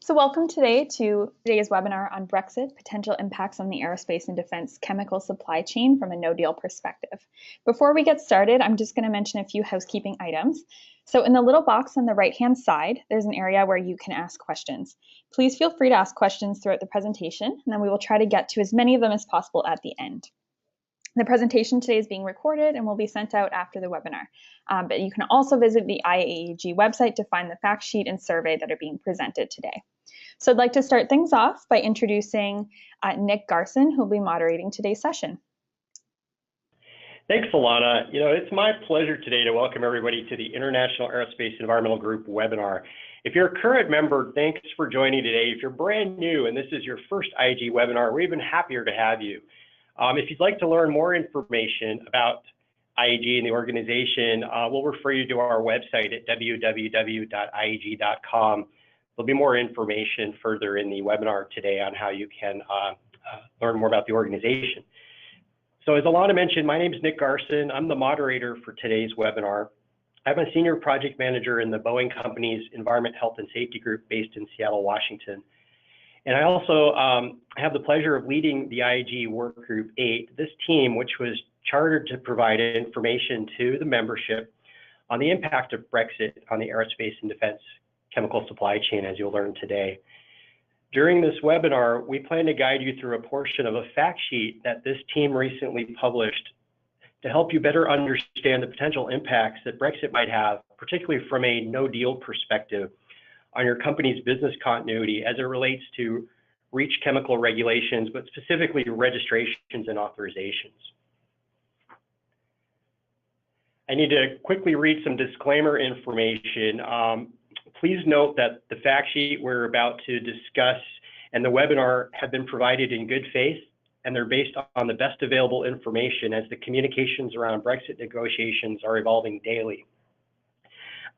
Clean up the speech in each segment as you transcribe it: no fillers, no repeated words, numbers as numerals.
So welcome today to today's webinar on Brexit, potential impacts on the aerospace and defense chemical supply chain from a no-deal perspective. Before we get started, I'm just going to mention a few housekeeping items. So in the little box on the right-hand side, there's an area where you can ask questions. Please feel free to ask questions throughout the presentation, and then we will try to get to as many of them as possible at the end. The presentation today is being recorded and will be sent out after the webinar. But you can also visit the IAEG website to find the fact sheet and survey that are being presented today. So I'd like to start things off by introducing Nick Garson, who will be moderating today's session. Thanks, Alana. It's my pleasure today to welcome everybody to the International Aerospace Environmental Group webinar. If you're a current member, thanks for joining today. If you're brand new and this is your first IAEG webinar, we're even happier to have you. If you'd like to learn more information about IAEG and the organization, we'll refer you to our website at www.iag.com. There'll be more information further in the webinar today on how you can learn more about the organization. So as Alana mentioned, my name is Nick Garson. I'm the moderator for today's webinar. I'm a senior project manager in the Boeing Company's Environment, Health, and Safety Group based in Seattle, Washington. And I also have the pleasure of leading the IAEG Work Group 8, this team, which was chartered to provide information to the membership on the impact of Brexit on the aerospace and defense chemical supply chain, as you'll learn today. During this webinar, we plan to guide you through a portion of a fact sheet that this team recently published to help you better understand the potential impacts that Brexit might have, particularly from a no-deal perspective, on your company's business continuity as it relates to REACH chemical regulations, but specifically registrations and authorizations. I need to quickly read some disclaimer information. Please note that the fact sheet we're about to discuss and the webinar have been provided in good faith, and they're based on the best available information as the communications around Brexit negotiations are evolving daily.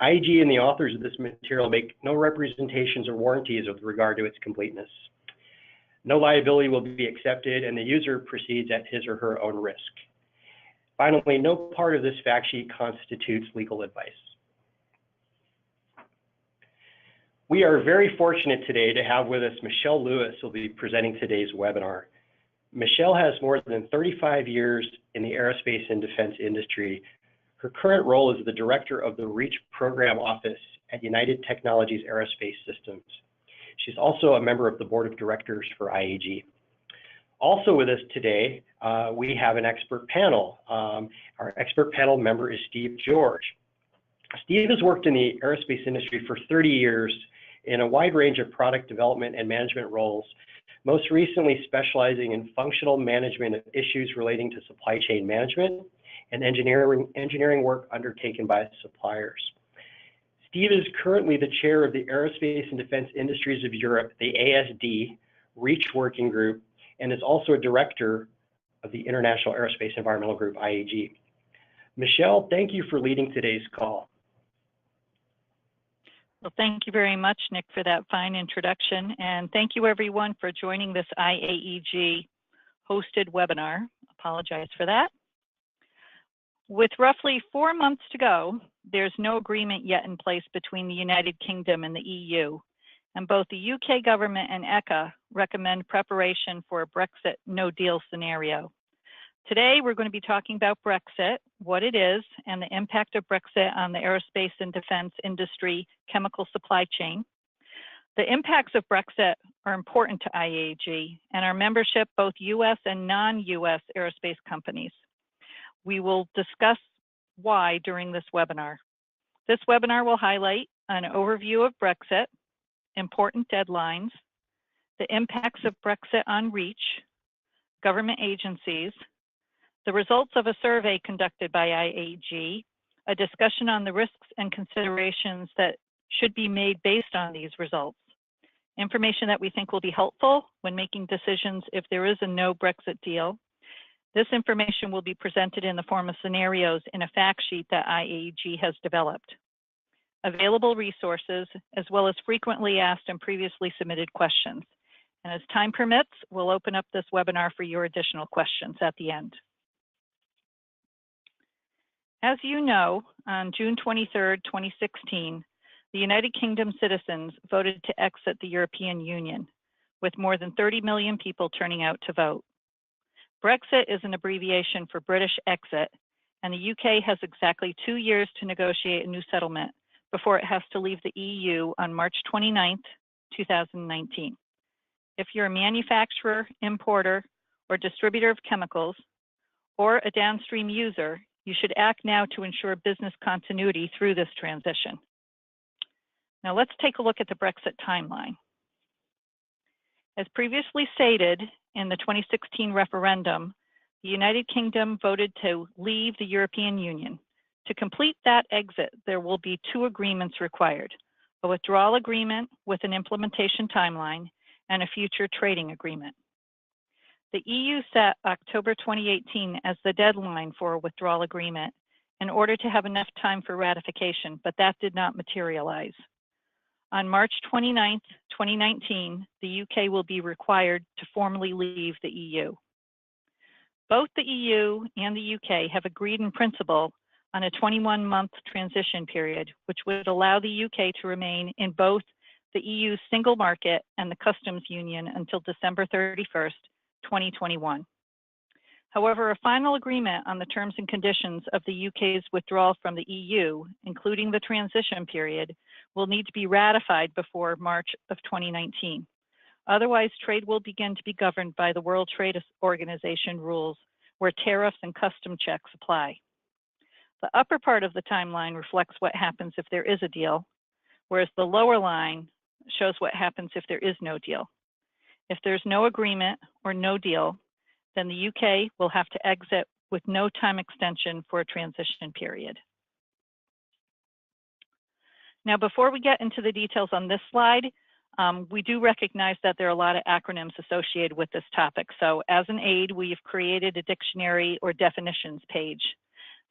IAEG and the authors of this material make no representations or warranties with regard to its completeness. No liability will be accepted, and the user proceeds at his or her own risk. Finally, no part of this fact sheet constitutes legal advice. We are very fortunate today to have with us Michelle Lewis, who will be presenting today's webinar. Michelle has more than 35 years in the aerospace and defense industry. Her current role is the director of the REACH program office at United Technologies Aerospace Systems. She's also a member of the board of directors for IAEG. Also with us today, we have an expert panel. Our expert panel member is Steve George. Steve has worked in the aerospace industry for 30 years in a wide range of product development and management roles, most recently specializing in functional management of issues relating to supply chain management and engineering work undertaken by suppliers. Steve is currently the chair of the Aerospace and Defense Industries of Europe, the ASD, REACH Working Group, and is also a director of the International Aerospace Environmental Group, IAEG. Michelle, thank you for leading today's call. Well, thank you very much, Nick, for that fine introduction. And thank you, everyone, for joining this IAEG hosted webinar. Apologize for that. With roughly 4 months to go, there's no agreement yet in place between the United Kingdom and the EU. And both the UK government and ECA recommend preparation for a Brexit no-deal scenario. Today, we're going to be talking about Brexit, what it is, and the impact of Brexit on the aerospace and defense industry chemical supply chain. The impacts of Brexit are important to IAEG and our membership, both US and non-US aerospace companies. We will discuss why during this webinar. This webinar will highlight an overview of Brexit, important deadlines, the impacts of Brexit on REACH, government agencies, the results of a survey conducted by IAEG, a discussion on the risks and considerations that should be made based on these results, information that we think will be helpful when making decisions if there is a no Brexit deal. This information will be presented in the form of scenarios in a fact sheet that IAEG has developed. Available resources, as well as frequently asked and previously submitted questions. And as time permits, we'll open up this webinar for your additional questions at the end. As you know, on June 23rd, 2016, the United Kingdom citizens voted to exit the European Union, with more than 30 million people turning out to vote. Brexit is an abbreviation for British exit, and the UK has exactly 2 years to negotiate a new settlement before it has to leave the EU on March 29th, 2019. If you're a manufacturer, importer, or distributor of chemicals, or a downstream user, you should act now to ensure business continuity through this transition. Now let's take a look at the Brexit timeline. As previously stated in the 2016 referendum, the United Kingdom voted to leave the European Union. To complete that exit, there will be 2 agreements required: a withdrawal agreement with an implementation timeline and a future trading agreement. The EU set October 2018 as the deadline for a withdrawal agreement in order to have enough time for ratification, but that did not materialize. On March 29th, 2019, the UK will be required to formally leave the EU. Both the EU and the UK have agreed in principle on a 21-month transition period, which would allow the UK to remain in both the EU's single market and the customs union until December 31st, 2021. However, a final agreement on the terms and conditions of the UK's withdrawal from the EU, including the transition period, will need to be ratified before March of 2019. Otherwise, trade will begin to be governed by the World Trade Organization rules, where tariffs and custom checks apply. The upper part of the timeline reflects what happens if there is a deal, whereas the lower line shows what happens if there is no deal. If there's no agreement or no deal, then the UK will have to exit with no time extension for a transition period. Now, before we get into the details on this slide, we do recognize that there are a lot of acronyms associated with this topic. So as an aid, we've created a dictionary or definitions page.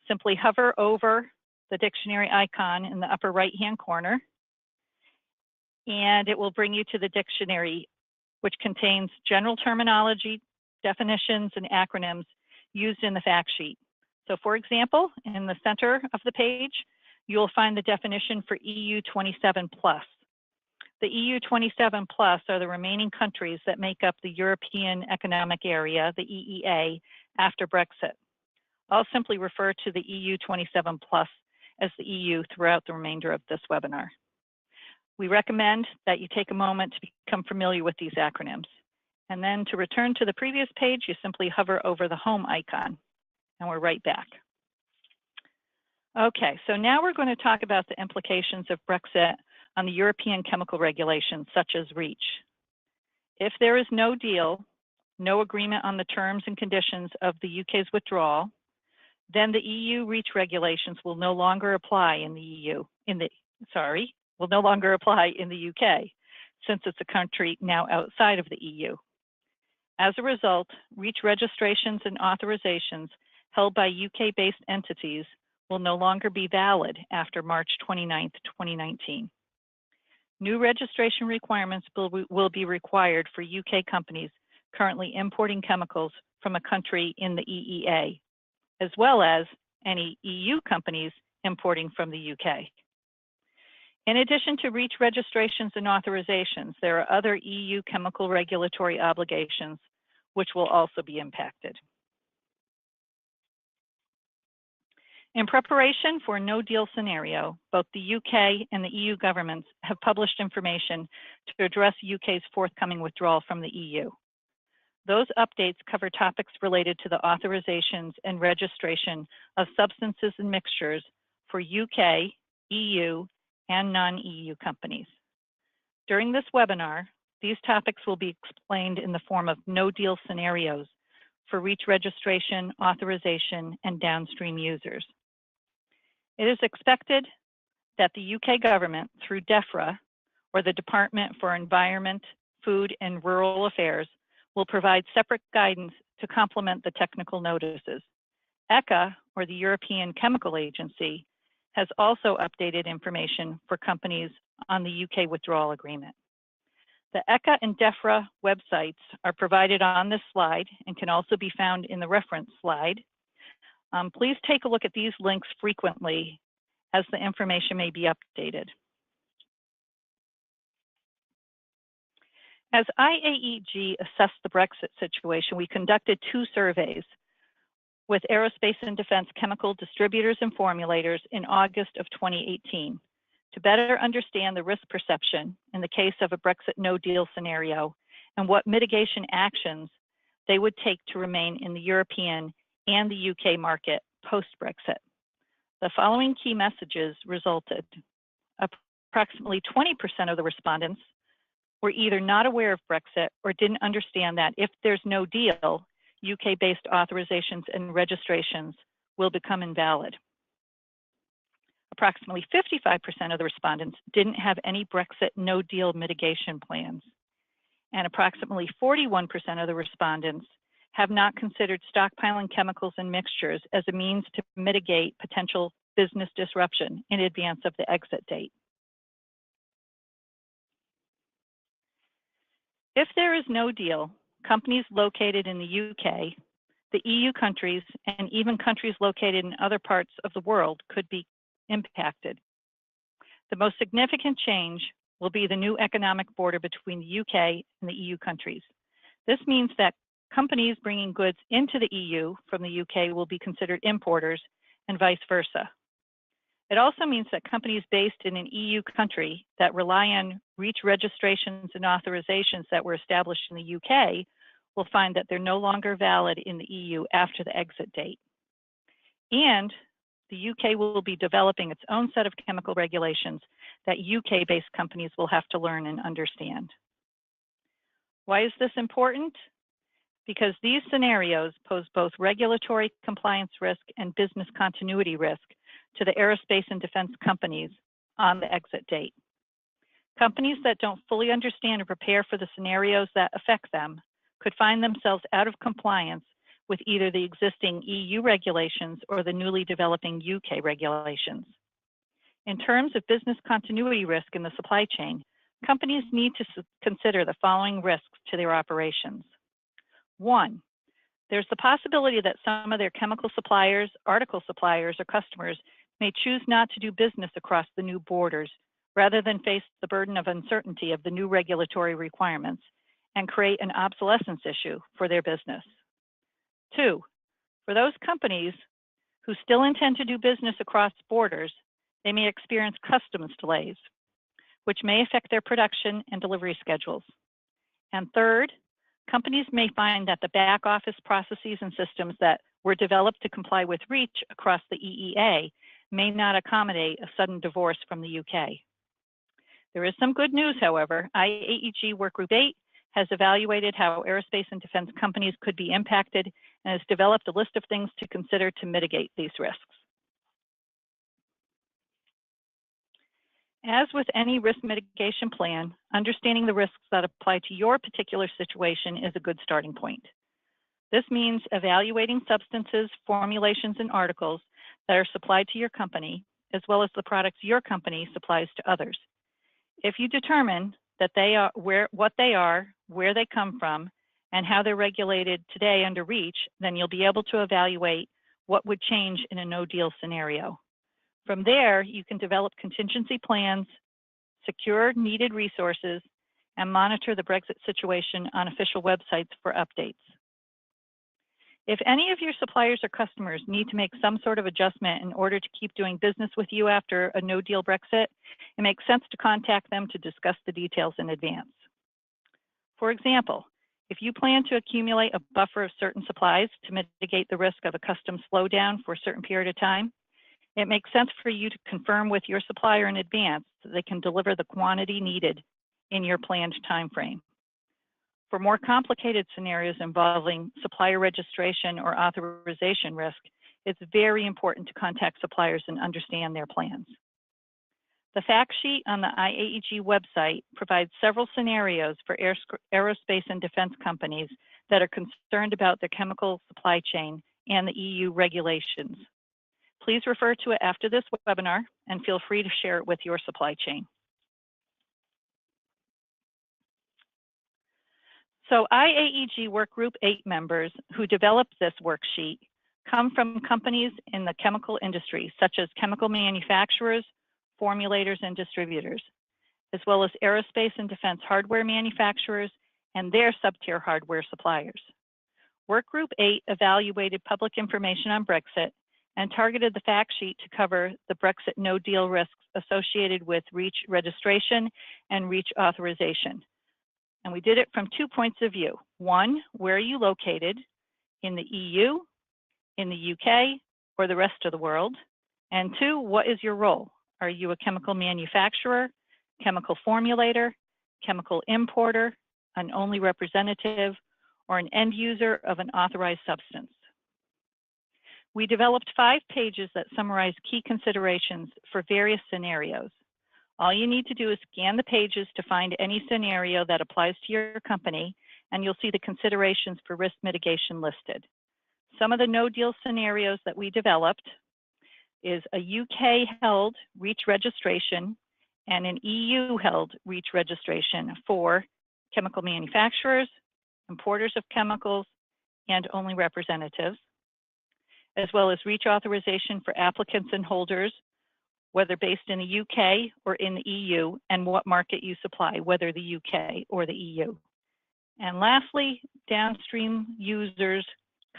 Simply hover over the dictionary icon in the upper right-hand corner, and it will bring you to the dictionary, which contains general terminology, definitions, and acronyms used in the fact sheet. So for example, in the center of the page, you'll find the definition for EU 27+. The EU 27+ are the remaining countries that make up the European Economic Area, the EEA, after Brexit. I'll simply refer to the EU 27+ as the EU throughout the remainder of this webinar. We recommend that you take a moment to become familiar with these acronyms. And then to return to the previous page, you simply hover over the home icon, and we're right back. Okay, so now we're going to talk about the implications of Brexit on the European chemical regulations, such as REACH. If there is no deal, no agreement on the terms and conditions of the UK's withdrawal, then the EU REACH regulations will no longer apply in the will no longer apply in the UK, since it's a country now outside of the EU. As a result, REACH registrations and authorizations held by UK-based entities will no longer be valid after March 29th, 2019. New registration requirements will be required for UK companies currently importing chemicals from a country in the EEA, as well as any EU companies importing from the UK. In addition to REACH registrations and authorizations, there are other EU chemical regulatory obligations which will also be impacted. In preparation for a no-deal scenario, both the UK and the EU governments have published information to address UK's forthcoming withdrawal from the EU. Those updates cover topics related to the authorizations and registration of substances and mixtures for UK, EU, and non-EU companies. During this webinar, these topics will be explained in the form of no-deal scenarios for REACH registration, authorization, and downstream users. It is expected that the UK government, through DEFRA, or the Department for Environment, Food and Rural Affairs, will provide separate guidance to complement the technical notices. ECHA, or the European Chemical Agency, has also updated information for companies on the UK withdrawal agreement. The ECHA and DEFRA websites are provided on this slide and can also be found in the reference slide. Please take a look at these links frequently as the information may be updated. As IAEG assessed the Brexit situation, we conducted 2 surveys with aerospace and defense chemical distributors and formulators in August of 2018 to better understand the risk perception in the case of a Brexit no-deal scenario and what mitigation actions they would take to remain in the European and the UK market post-Brexit. The following key messages resulted. Approximately 20% of the respondents were either not aware of Brexit or didn't understand that if there's no deal, UK-based authorizations and registrations will become invalid. Approximately 55% of the respondents didn't have any Brexit no-deal mitigation plans. And approximately 41% of the respondents have not considered stockpiling chemicals and mixtures as a means to mitigate potential business disruption in advance of the exit date. If there is no deal, companies located in the UK, the EU countries, and even countries located in other parts of the world could be impacted. The most significant change will be the new economic border between the UK and the EU countries. This means that companies bringing goods into the EU from the UK will be considered importers and vice versa. It also means that companies based in an EU country that rely on REACH registrations and authorizations that were established in the UK will find that they're no longer valid in the EU after the exit date. And the UK will be developing its own set of chemical regulations that UK-based companies will have to learn and understand. Why is this important? Because these scenarios pose both regulatory compliance risk and business continuity risk to the aerospace and defense companies on the exit date. Companies that don't fully understand or prepare for the scenarios that affect them could find themselves out of compliance with either the existing EU regulations or the newly developing UK regulations. In terms of business continuity risk in the supply chain, companies need to consider the following risks to their operations. 1, there's the possibility that some of their chemical suppliers, article suppliers, or customers may choose not to do business across the new borders rather than face the burden of uncertainty of the new regulatory requirements and create an obsolescence issue for their business. 2, for those companies who still intend to do business across borders, they may experience customs delays, which may affect their production and delivery schedules. And 3rd, companies may find that the back office processes and systems that were developed to comply with REACH across the EEA may not accommodate a sudden divorce from the UK. There is some good news, however. IAEG Workgroup 8 has evaluated how aerospace and defense companies could be impacted and has developed a list of things to consider to mitigate these risks. As with any risk mitigation plan, understanding the risks that apply to your particular situation is a good starting point. This means evaluating substances, formulations, and articles that are supplied to your company, as well as the products your company supplies to others. If you determine that they are what they are, where they come from, and how they're regulated today under REACH, then you'll be able to evaluate what would change in a no-deal scenario. From there, you can develop contingency plans, secure needed resources, and monitor the Brexit situation on official websites for updates. If any of your suppliers or customers need to make some sort of adjustment in order to keep doing business with you after a no-deal Brexit, it makes sense to contact them to discuss the details in advance. For example, if you plan to accumulate a buffer of certain supplies to mitigate the risk of a customs slowdown for a certain period of time, it makes sense for you to confirm with your supplier in advance that they can deliver the quantity needed in your planned time frame. For more complicated scenarios involving supplier registration or authorization risk, it's very important to contact suppliers and understand their plans. The fact sheet on the IAEG website provides several scenarios for aerospace and defense companies that are concerned about their chemical supply chain and the EU regulations. Please refer to it after this webinar and feel free to share it with your supply chain. So IAEG Workgroup 8 members who developed this worksheet come from companies in the chemical industry, such as chemical manufacturers, formulators, and distributors, as well as aerospace and defense hardware manufacturers and their sub-tier hardware suppliers. Workgroup 8 evaluated public information on Brexit and targeted the fact sheet to cover the Brexit no-deal risks associated with REACH registration and REACH authorization. And we did it from 2 points of view. One, where are you located? In the EU, in the UK, or the rest of the world? And 2, what is your role? Are you a chemical manufacturer, chemical formulator, chemical importer, an only representative, or an end user of an authorized substance? We developed 5 pages that summarize key considerations for various scenarios. All you need to do is scan the pages to find any scenario that applies to your company, and you'll see the considerations for risk mitigation listed. Some of the no-deal scenarios that we developed is a UK-held REACH registration and an EU-held REACH registration for chemical manufacturers, importers of chemicals, and only representatives, as well as REACH authorization for applicants and holders, whether based in the UK or in the EU, and what market you supply, whether the UK or the EU. And lastly, downstream users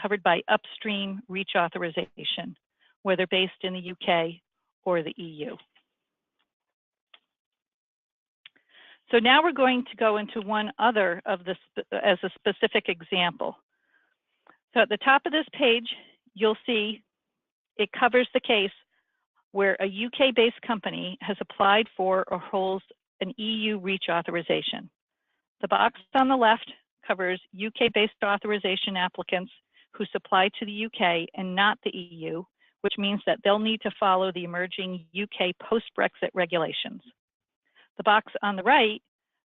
covered by upstream REACH authorization, whether based in the UK or the EU. So now we're going to go into one other of this as a specific example. So at the top of this page, you'll see it covers the case where a UK-based company has applied for or holds an EU REACH authorization. The box on the left covers UK-based authorization applicants who supply to the UK and not the EU, which means that they'll need to follow the emerging UK post-Brexit regulations. The box on the right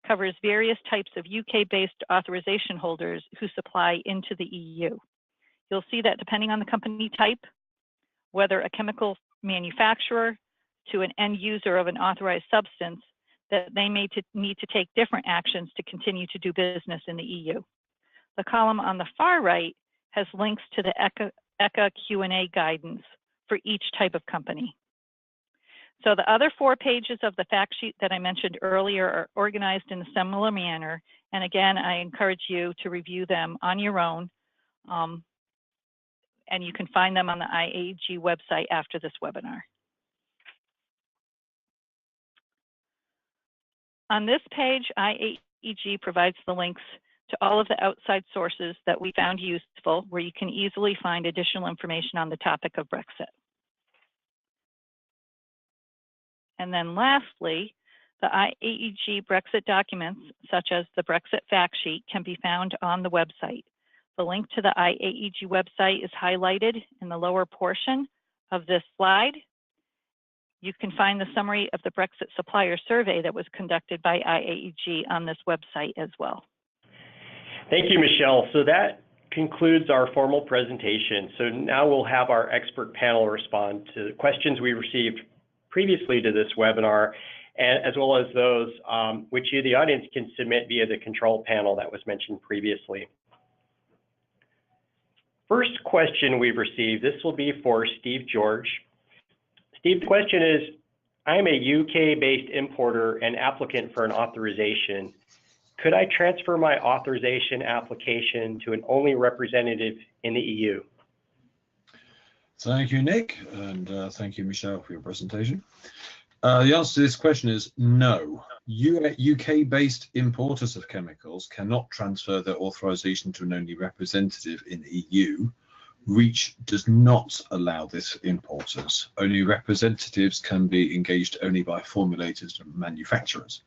covers various types of UK-based authorization holders who supply into the EU. You'll see that depending on the company type, whether a chemical manufacturer to an end user of an authorized substance, that they may need to take different actions to continue to do business in the EU. The column on the far right has links to the ECA Q&A guidance for each type of company. So the other 4 pages of the fact sheet that I mentioned earlier are organized in a similar manner. And again, I encourage you to review them on your own. And you can find them on the IAEG website after this webinar. On this page, IAEG provides the links to all of the outside sources that we found useful, where you can easily find additional information on the topic of Brexit. And then lastly, the IAEG Brexit documents, such as the Brexit fact sheet, can be found on the website. The link to the IAEG website is highlighted in the lower portion of this slide. You can find the summary of the Brexit supplier survey that was conducted by IAEG on this website as well. Thank you, Michelle. So that concludes our formal presentation. So now we'll have our expert panel respond to questions we received previously to this webinar, and as well as those which you, the audience, can submit via the control panel that was mentioned previously. First question we've received, this will be for Steve George. Steve, the question is, I'm a UK-based importer and applicant for an authorization. Could I transfer my authorization application to an only representative in the EU? Thank you, Nick, and thank you, Michelle, for your presentation. The answer to this question is no. UK-based importers of chemicals cannot transfer their authorization to an only representative in the EU. REACH does not allow this for importers. Only representatives can be engaged only by formulators and manufacturers.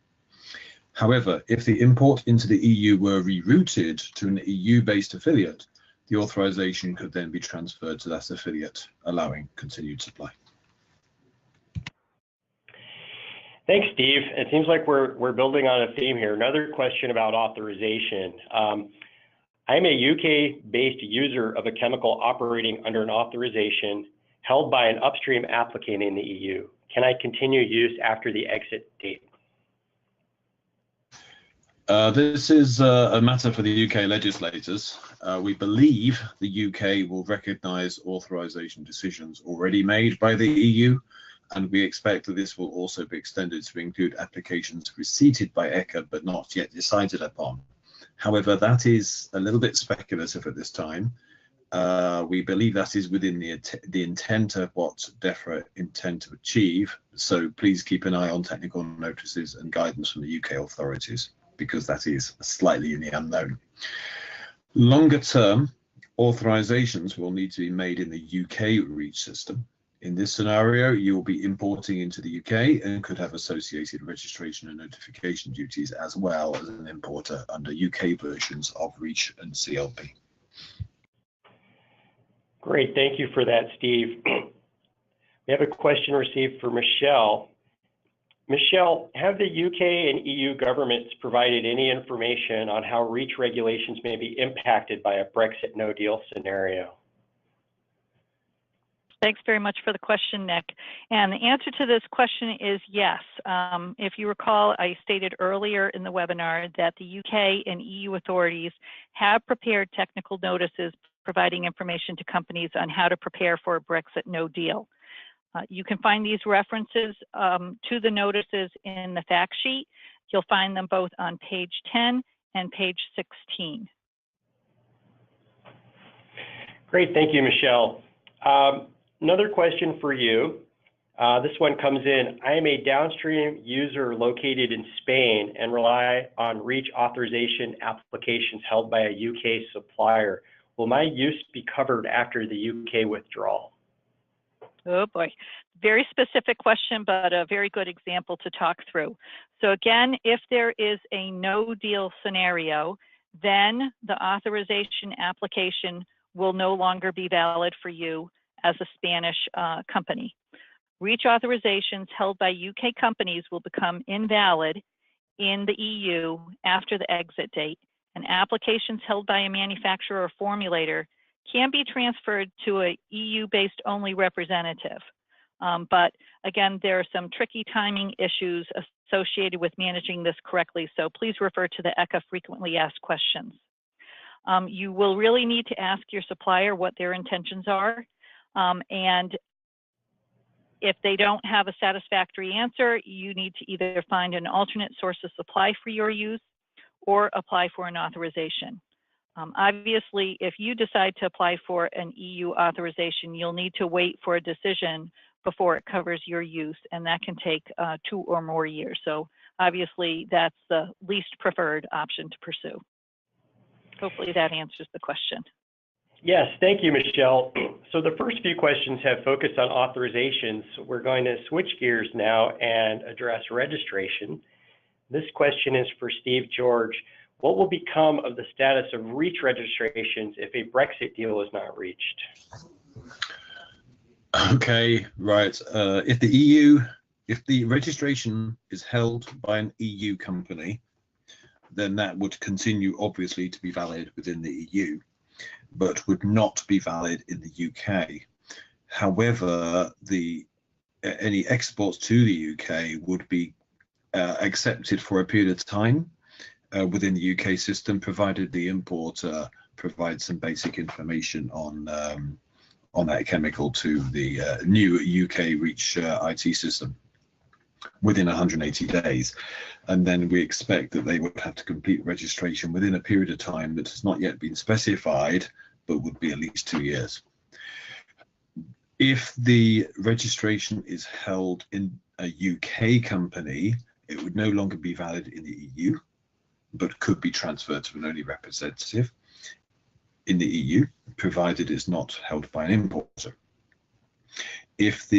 However, if the import into the EU were rerouted to an EU-based affiliate, the authorization could then be transferred to that affiliate, allowing continued supply. Thanks, Steve. It seems like we're building on a theme here. Another question about authorization. I'm a UK-based user of a chemical operating under an authorization held by an upstream applicant in the EU. Can I continue use after the exit date? This is a matter for the UK legislators. We believe the UK will recognise authorisation decisions already made by the EU, and we expect that this will also be extended to include applications receipted by ECA but not yet decided upon. However, that is a little bit speculative at this time. We believe that is within the intent of what DEFRA intend to achieve. So please keep an eye on technical notices and guidance from the UK authorities, because that is slightly in the unknown. Longer term, authorizations will need to be made in the UK REACH system. In this scenario, you will be importing into the UK and could have associated registration and notification duties as well as an importer under UK versions of REACH and CLP. Great, thank you for that, Steve. We have a question received for Michelle. Michelle, have the UK and EU governments provided any information on how REACH regulations may be impacted by a Brexit no-deal scenario? Thanks very much for the question, Nick. And the answer to this question is yes. If you recall, I stated earlier in the webinar that the UK and EU authorities have prepared technical notices providing information to companies on how to prepare for a Brexit no deal. You can find these references to the notices in the fact sheet. You'll find them both on page 10 and page 16. Great, thank you, Michelle. Another question for you. This one comes in. I am a downstream user located in Spain and rely on REACH authorization applications held by a UK supplier. Will my use be covered after the UK withdrawal? Oh boy, very specific question, but a very good example to talk through. So again, if there is a no deal scenario, then the authorization application will no longer be valid for you as a Spanish company. REACH authorizations held by UK companies will become invalid in the EU after the exit date, and applications held by a manufacturer or formulator can be transferred to a EU-based only representative. But again, there are some tricky timing issues associated with managing this correctly, so please refer to the ECHA frequently asked questions. You will really need to ask your supplier what their intentions are, and if they don't have a satisfactory answer, you need to either find an alternate source of supply for your use or apply for an authorization. Obviously, if you decide to apply for an EU authorization, you'll need to wait for a decision before it covers your use, and that can take 2 or more years. So obviously, that's the least preferred option to pursue. Hopefully that answers the question. Yes, thank you, Michelle. So the first few questions have focused on authorizations. We're going to switch gears now and address registration. This question is for Steve George. What will become of the status of REACH registrations if a Brexit deal is not reached? Okay, right. If the registration is held by an EU company, then that would continue obviously to be valid within the EU, but would not be valid in the UK. However, any exports to the UK would be accepted for a period of time within the UK system, provided the importer provides some basic information on that chemical to the new UK REACH IT system within 180 days. And then we expect that they would have to complete registration within a period of time that has not yet been specified, but would be at least 2 years. If the registration is held in a UK company, it would no longer be valid in the EU, but could be transferred to an only representative in the EU, provided it's not held by an importer. If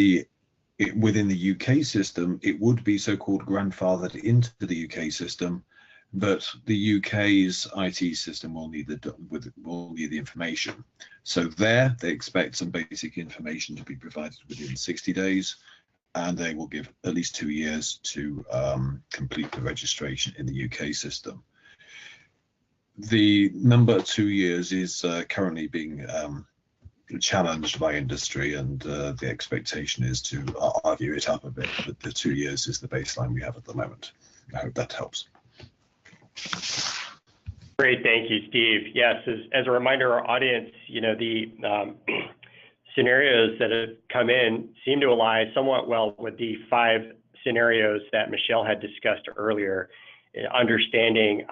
within the UK system, it would be so-called grandfathered into the UK system, but the UK's IT system will need the information. So there, they expect some basic information to be provided within 60 days, and they will give at least 2 years to complete the registration in the UK system. The number 2 years is currently being challenged by industry, and the expectation is to argue it up a bit, but the 2 years is the baseline we have at the moment. I hope that helps. Great, thank you, Steve. Yes, as a reminder, our audience, the scenarios that have come in seem to align somewhat well with the 5 scenarios that Michelle had discussed earlier, understanding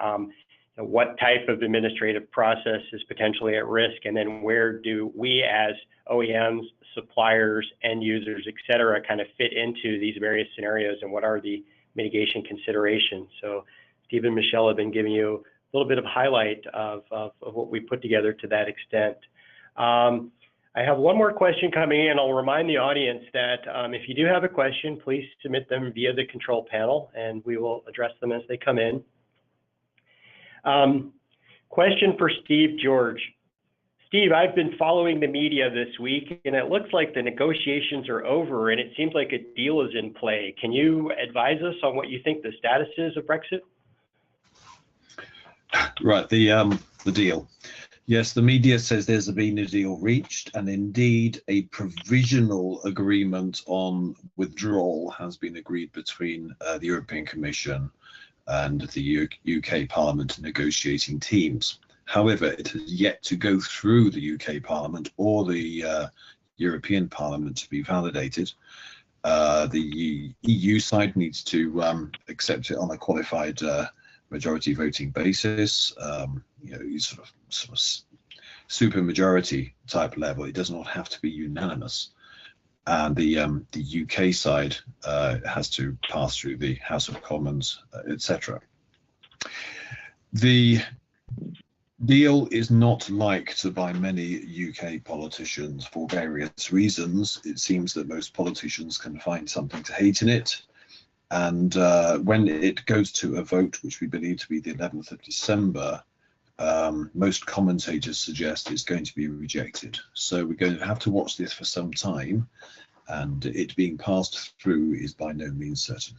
what type of administrative process is potentially at risk, and then where do we as OEMs, suppliers, end users, et cetera, kind of fit into these various scenarios, and what are the mitigation considerations. So Steve and Michelle have been giving you a little bit of highlight of what we put together to that extent. I have one more question coming in. I'll remind the audience that if you do have a question, please submit them via the control panel, and we will address them as they come in. Question for Steve George. Steve, I've been following the media this week, and it looks like the negotiations are over, and it seems like a deal is in play. Can you advise us on what you think the status is of Brexit? Right, the deal. Yes, the media says there's been a deal reached, and indeed a provisional agreement on withdrawal has been agreed between the European Commission and the UK Parliament negotiating teams. However, it has yet to go through the UK Parliament or the European Parliament to be validated. The EU side needs to accept it on a qualified majority voting basis, sort of super majority type level. It does not have to be unanimous. And the UK side has to pass through the House of Commons, etc. The deal is not liked by many UK politicians for various reasons. It seems that most politicians can find something to hate in it. And when it goes to a vote, which we believe to be the 11th of December, most commentators suggest it's going to be rejected. So we're going to have to watch this for some time, and it being passed through is by no means certain.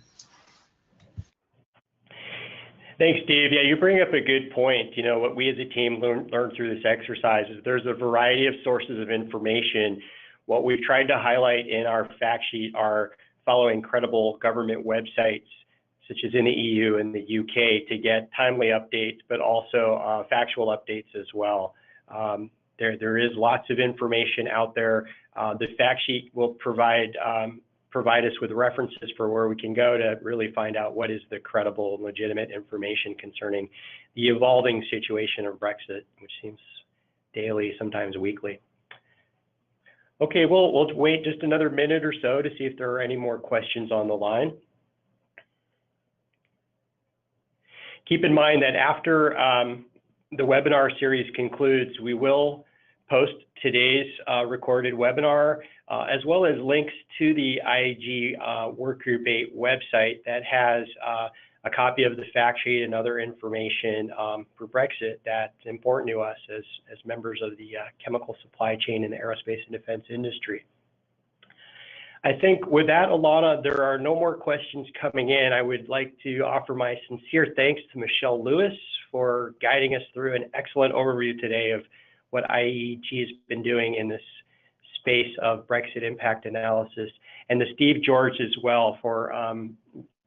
Thanks, Steve. Yeah, you bring up a good point. What we as a team learned through this exercise is there's a variety of sources of information. What we've tried to highlight in our fact sheet are following credible government websites, such as in the EU and the UK, to get timely updates, but also factual updates as well. There is lots of information out there. The fact sheet will provide us with references for where we can go to really find out what is the credible, legitimate information concerning the evolving situation of Brexit, which seems daily, sometimes weekly. Okay, we'll wait just another minute or so to see if there are any more questions on the line. Keep in mind that after the webinar series concludes, we will post today's recorded webinar, as well as links to the IAEG Workgroup 8 website that has a copy of the fact sheet and other information for Brexit that's important to us as members of the chemical supply chain in the aerospace and defense industry. I think with that, Alana, there are no more questions coming in. I would like to offer my sincere thanks to Michelle Lewis for guiding us through an excellent overview today of what IAEG has been doing in this space of Brexit impact analysis, and to Steve George as well for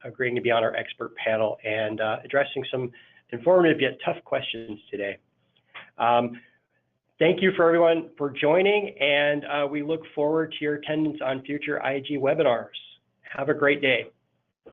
agreeing to be on our expert panel and addressing some informative yet tough questions today. Thank you for everyone for joining, and we look forward to your attendance on future IAEG webinars. Have a great day.